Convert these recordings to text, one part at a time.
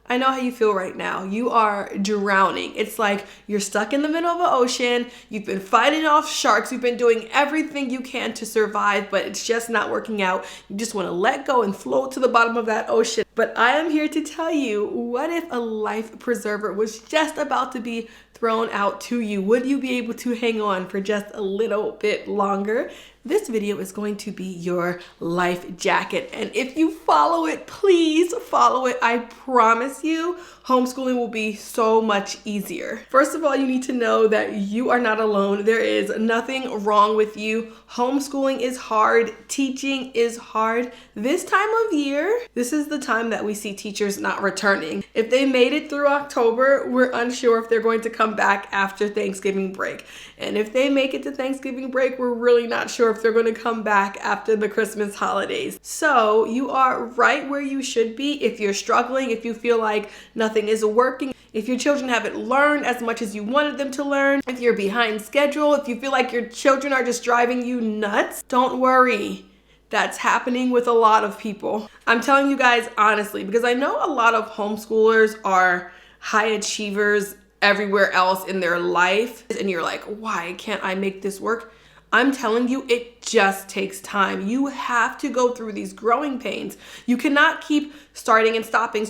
I know how you feel right now. You are drowning. It's like you're stuck in the middle of an ocean. You've been fighting off sharks. You've been doing everything you can to survive, but it's just not working out. You just want to let go and float to the bottom of that ocean. But I am here to tell you, what if a life preserver was just about to be thrown out to you? Would you be able to hang on for just a little bit longer? This video is going to be your life jacket. And if you follow it, please follow it. I promise you, homeschooling will be so much easier. First of all, you need to know that you are not alone. There is nothing wrong with you. Homeschooling is hard. Teaching is hard. This time of year, this is the time that we see teachers not returning. If they made it through October, we're unsure if they're going to come back after Thanksgiving break. And if they make it to Thanksgiving break, we're really not sure if they're going to come back after the Christmas holidays. So you are right where you should be. If you're struggling, if you feel like nothing is working, if your children haven't learned as much as you wanted them to learn, if you're behind schedule, if you feel like your children are just driving you nuts, don't worry. That's happening with a lot of people. I'm telling you guys honestly, because I know a lot of homeschoolers are high achievers everywhere else in their life, and you're like, why can't I make this work? I'm telling you, it just takes time. You have to go through these growing pains. You cannot keep starting and stopping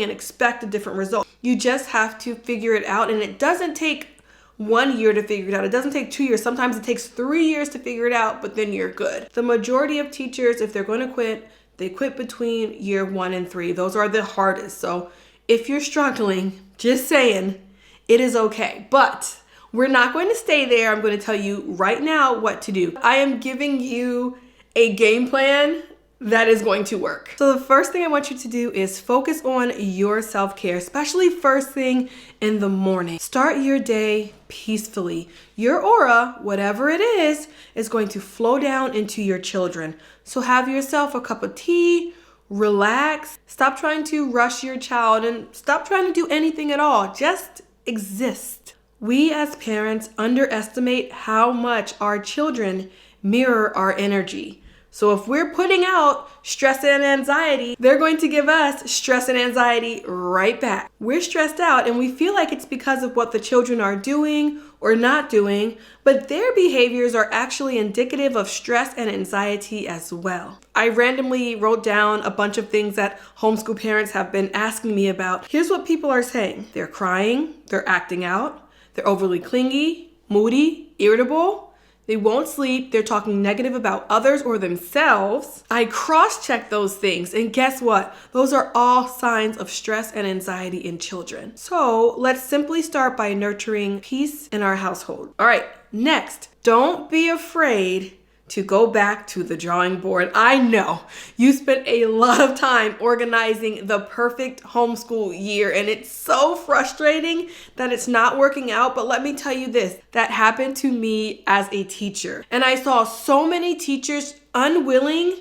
and expect a different result. You just have to figure it out, and it doesn't take 1 year to figure it out. It doesn't take 2 years. Sometimes it takes 3 years to figure it out, but then you're good. The majority of teachers, if they're going to quit, they quit between year 1 and 3. Those are the hardest. So if you're struggling, just saying, it is okay. But we're not going to stay there. I'm going to tell you right now what to do. I am giving you a game plan that is going to work. So the first thing I want you to do is focus on your self-care, especially first thing in the morning. Start your day peacefully. Your aura, whatever it is going to flow down into your children. So have yourself a cup of tea, relax, stop trying to rush your child, and stop trying to do anything at all. Just exist. We as parents underestimate how much our children mirror our energy. So if we're putting out stress and anxiety, they're going to give us stress and anxiety right back. We're stressed out and we feel like it's because of what the children are doing or not doing, but their behaviors are actually indicative of stress and anxiety as well. I randomly wrote down a bunch of things that homeschool parents have been asking me about. Here's what people are saying. They're crying, they're acting out, they're overly clingy, moody, irritable. They won't sleep. They're talking negative about others or themselves. I cross-checked those things, and guess what? Those are all signs of stress and anxiety in children. So let's simply start by nurturing peace in our household. All right, next, don't be afraid to go back to the drawing board. I know you spent a lot of time organizing the perfect homeschool year, and it's so frustrating that it's not working out. But let me tell you this, that happened to me as a teacher. And I saw so many teachers unwilling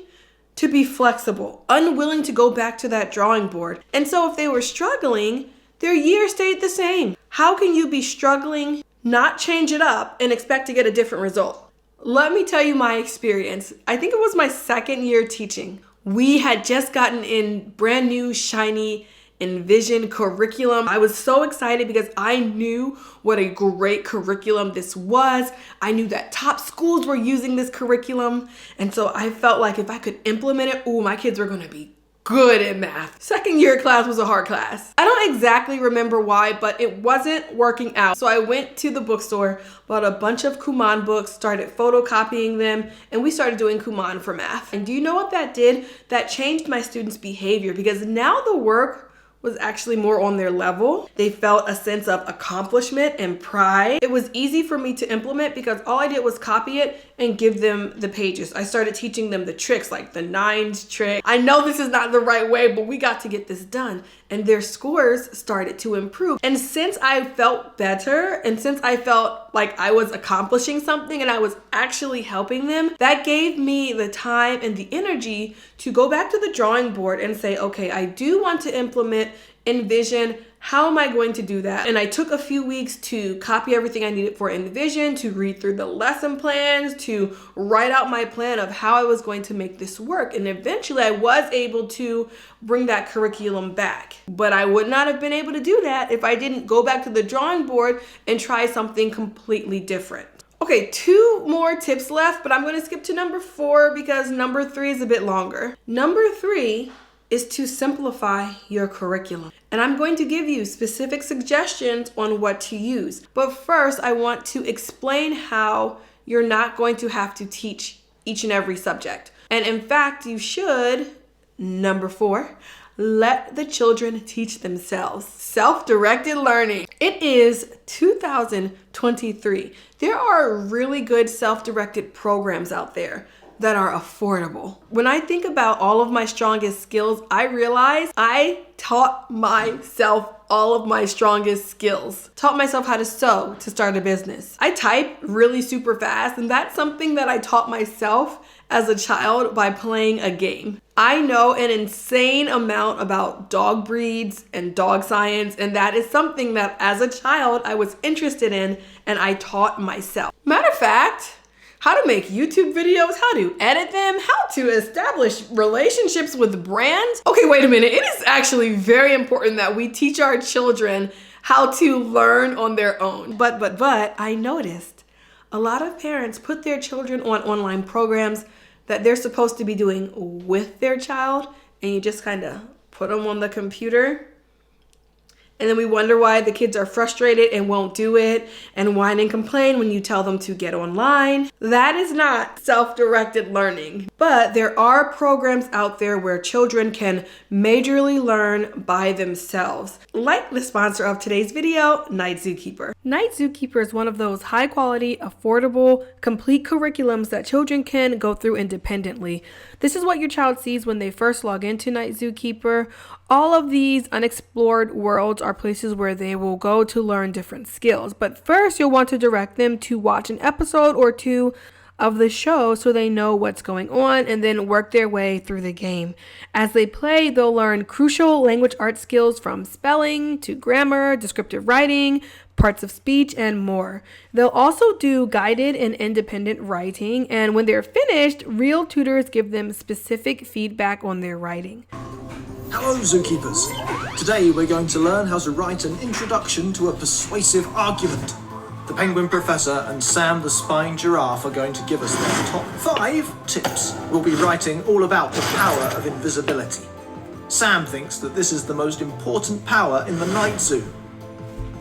to be flexible, unwilling to go back to that drawing board. And so if they were struggling, their year stayed the same. How can you be struggling, not change it up, and expect to get a different result? Let me tell you my experience. I think it was my second year teaching. We had just gotten in brand new, shiny Envision curriculum. I was so excited because I knew what a great curriculum this was. I knew that top schools were using this curriculum. And so I felt like if I could implement it, my kids were going to be good in math. Second year class was a hard class. I don't exactly remember why, but it wasn't working out. So I went to the bookstore, bought a bunch of Kumon books, started photocopying them, and we started doing Kumon for math. And do you know what that did? That changed my students' behavior because now the work was actually more on their level. They felt a sense of accomplishment and pride. It was easy for me to implement because all I did was copy it and give them the pages. I started teaching them the tricks, like the 9s trick. I know this is not the right way, but we got to get this done. And their scores started to improve. And since I felt better and since I felt like I was accomplishing something and I was actually helping them, that gave me the time and the energy to go back to the drawing board and say, okay, I do want to implement envision, how am I going to do that? And I took a few weeks to copy everything I needed for envision, to read through the lesson plans, to write out my plan of how I was going to make this work. And eventually I was able to bring that curriculum back. But I would not have been able to do that if I didn't go back to the drawing board and try something completely different. Okay, 2 more tips left, but I'm going to skip to number 4 because number 3 is a bit longer. Number 3 is to simplify your curriculum. And I'm going to give you specific suggestions on what to use. But first, I want to explain how you're not going to have to teach each and every subject. And in fact, you should, number 4, let the children teach themselves. Self-directed learning. It is 2023. There are really good self-directed programs out there that are affordable. When I think about all of my strongest skills, I realize I taught myself all of my strongest skills. Taught myself how to sew to start a business. I type really super fast, and that's something that I taught myself as a child by playing a game. I know an insane amount about dog breeds and dog science, and that is something that as a child I was interested in and I taught myself. Matter of fact, how to make YouTube videos, how to edit them, how to establish relationships with brands. Okay, wait a minute. It is actually very important that we teach our children how to learn on their own. But I noticed a lot of parents put their children on online programs that they're supposed to be doing with their child, and you just kind of put them on the computer. And then we wonder why the kids are frustrated and won't do it and whine and complain when you tell them to get online. That is not self-directed learning. But there are programs out there where children can majorly learn by themselves. Like the sponsor of today's video, Night Zookeeper. Night Zookeeper is one of those high quality, affordable, complete curriculums that children can go through independently. This is what your child sees when they first log into Night Zookeeper. All of these unexplored worlds are places where they will go to learn different skills. But first, you'll want to direct them to watch an episode or 2 of the show so they know what's going on and then work their way through the game. As they play, they'll learn crucial language arts skills from spelling to grammar, descriptive writing, parts of speech, and more. They'll also do guided and independent writing, and when they're finished, real tutors give them specific feedback on their writing. Hello, Zookeepers. Today we're going to learn how to write an introduction to a persuasive argument. The Penguin Professor and Sam the Spying Giraffe are going to give us their top 5 tips. We'll be writing all about the power of invisibility. Sam thinks that this is the most important power in the night zoo.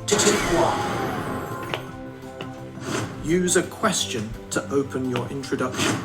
Tip 1. Use a question to open your introduction.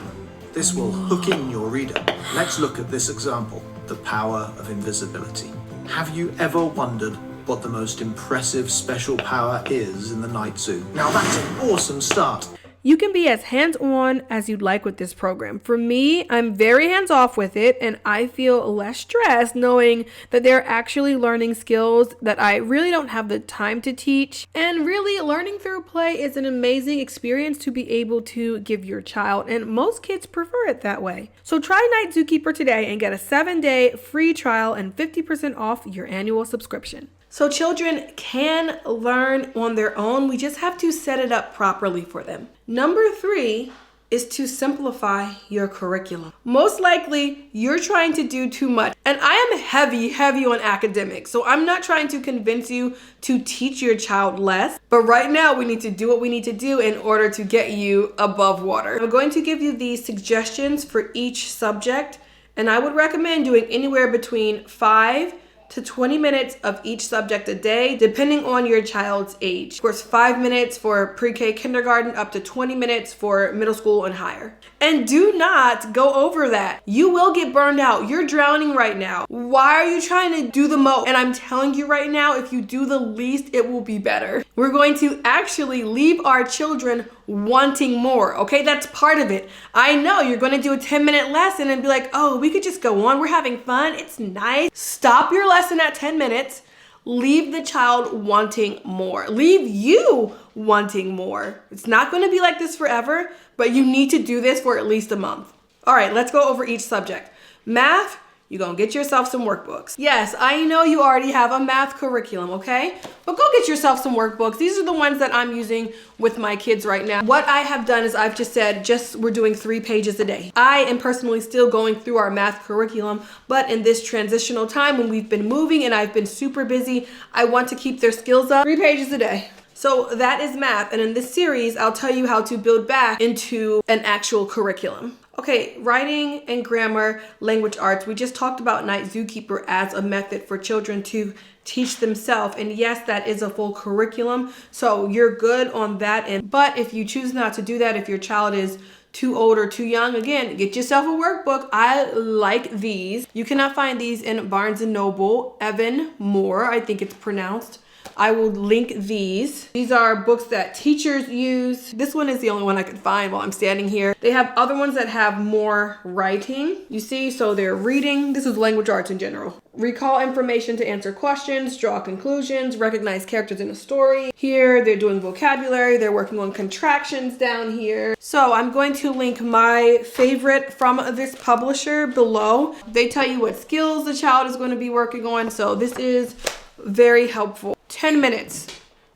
This will hook in your reader. Let's look at this example, the power of invisibility. Have you ever wondered what the most impressive special power is in the night zoo? Now that's an awesome start. You can be as hands-on as you'd like with this program. For me, I'm very hands-off with it, and I feel less stressed knowing that they're actually learning skills that I really don't have the time to teach. And really, learning through play is an amazing experience to be able to give your child, and most kids prefer it that way. So try Night Zookeeper today and get a 7-day free trial and 50% off your annual subscription. So children can learn on their own. We just have to set it up properly for them. Number 3 is to simplify your curriculum. Most likely, you're trying to do too much. And I am heavy on academics. So I'm not trying to convince you to teach your child less. But right now, we need to do what we need to do in order to get you above water. I'm going to give you these suggestions for each subject. And I would recommend doing anywhere between 5 to 20 minutes of each subject a day, depending on your child's age. Of course, 5 minutes for pre-K kindergarten, up to 20 minutes for middle school and higher. And do not go over that. You will get burned out. You're drowning right now. Why are you trying to do the most? And I'm telling you right now, if you do the least, it will be better. We're going to actually leave our children wanting more, okay? That's part of it. I know you're going to do a 10-minute lesson and be like, oh, we could just go on. We're having fun. It's nice. Stop your lesson at 10 minutes. Leave the child wanting more. Leave you wanting more. It's not going to be like this forever, but you need to do this for at least a month. All right, let's go over each subject. Math, You're gonna get yourself some workbooks. Yes, I know you already have a math curriculum, okay? But go get yourself some workbooks. These are the ones that I'm using with my kids right now. What I have done is I've just said, we're doing 3 pages a day. I am personally still going through our math curriculum, but in this transitional time when we've been moving and I've been super busy, I want to keep their skills up. 3 pages a day. So that is math. And in this series, I'll tell you how to build back into an actual curriculum. Okay, writing and grammar, language arts. We just talked about Night Zookeeper as a method for children to teach themselves. And yes, that is a full curriculum. So you're good on that end. But if you choose not to do that, if your child is too old or too young, again, get yourself a workbook. I like these. You cannot find these in Barnes & Noble. Evan Moore, I think it's pronounced. I will link these. These are books that teachers use. This one is the only one I could find while I'm standing here. They have other ones that have more writing. You see, so they're reading. This is language arts in general. Recall information to answer questions, draw conclusions, recognize characters in a story. Here, they're doing vocabulary. They're working on contractions down here. So I'm going to link my favorite from this publisher below. They tell you what skills the child is going to be working on. So this is very helpful. 10 minutes.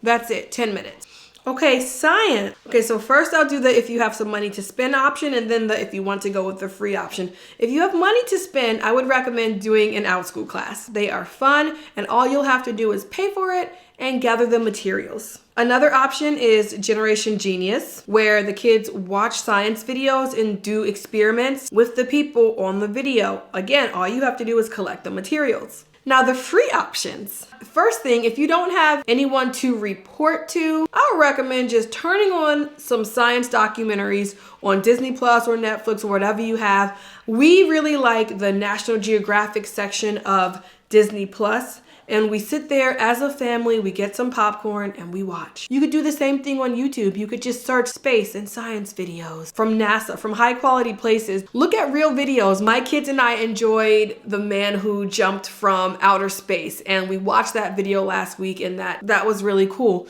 That's it, 10 minutes. Okay, science. Okay, so first I'll do the if you have some money to spend option, and then the if you want to go with the free option. If you have money to spend, I would recommend doing an OutSchool class. They are fun, and all you'll have to do is pay for it and gather the materials. Another option is Generation Genius, where the kids watch science videos and do experiments with the people on the video. Again, all you have to do is collect the materials. Now the free options. First thing, if you don't have anyone to report to, I would recommend just turning on some science documentaries on Disney Plus or Netflix or whatever you have. We really like the National Geographic section of Disney Plus. And we sit there as a family, we get some popcorn and we watch. You could do the same thing on YouTube. You could just search space and science videos from NASA, from high quality places. Look at real videos. My kids and I enjoyed The Man Who Jumped from Outer Space, and we watched that video last week, and that was really cool.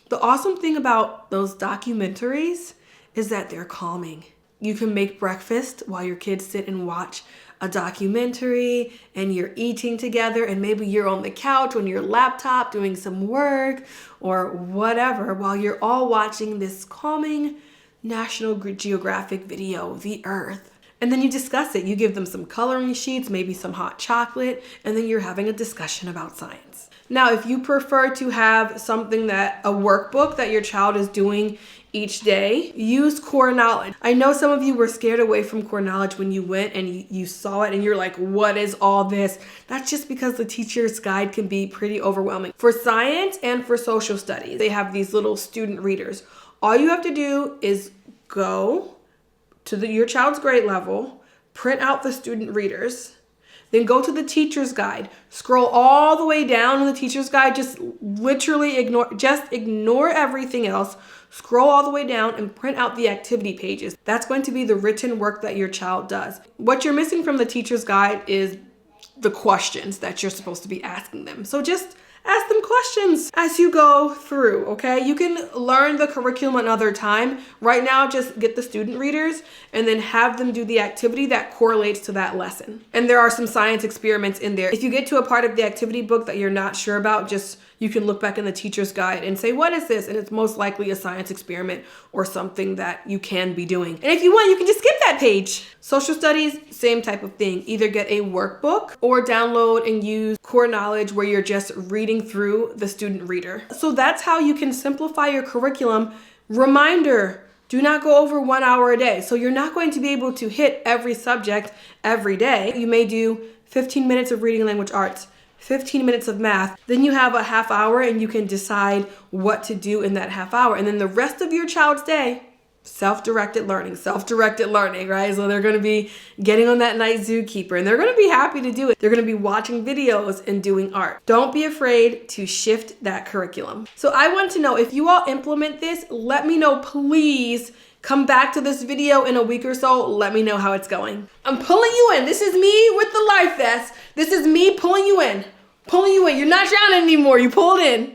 The awesome thing about those documentaries is that they're calming. You can make breakfast while your kids sit and watch a documentary, and you're eating together, and maybe you're on the couch on your laptop doing some work or whatever while you're all watching this calming National Geographic video, The Earth. And then you discuss it. You give them some coloring sheets, maybe some hot chocolate, and then you're having a discussion about science. Now, if you prefer to have a workbook that your child is doing each day, use core knowledge. I know some of you were scared away from core knowledge when you went and you saw it and you're like, what is all this? That's just because the teacher's guide can be pretty overwhelming. For science and for social studies, they have these little student readers. All you have to do is go to your child's grade level, print out the student readers, then go to the teacher's guide, scroll all the way down in the teacher's guide, just literally ignore everything else, scroll all the way down and print out the activity pages. That's going to be the written work that your child does. What you're missing from the teacher's guide is the questions that you're supposed to be asking them. So just ask them questions as you go through, okay? You can learn the curriculum another time. Right now, just get the student readers and then have them do the activity that correlates to that lesson. And there are some science experiments in there. If you get to a part of the activity book that you're not sure about, you can look back in the teacher's guide and say, what is this? And it's most likely a science experiment or something that you can be doing. And if you want, you can just skip that page. Social studies, same type of thing. Either get a workbook or download and use core knowledge where you're just reading through the student reader. So that's how you can simplify your curriculum. Reminder, do not go over 1 hour a day. So you're not going to be able to hit every subject every day. You may do 15 minutes of reading language arts, 15 minutes of math. Then you have a half hour and you can decide what to do in that half hour. And then the rest of your child's day, self-directed learning, right? So they're going to be getting on that Night Zookeeper and they're going to be happy to do it. They're going to be watching videos and doing art. Don't be afraid to shift that curriculum. So I want to know if you all implement this, let me know, please. Come back to this video in a week or so. Let me know how it's going. I'm pulling you in. This is me with the life vest. This is me pulling you in. You're not drowning anymore. You pulled in.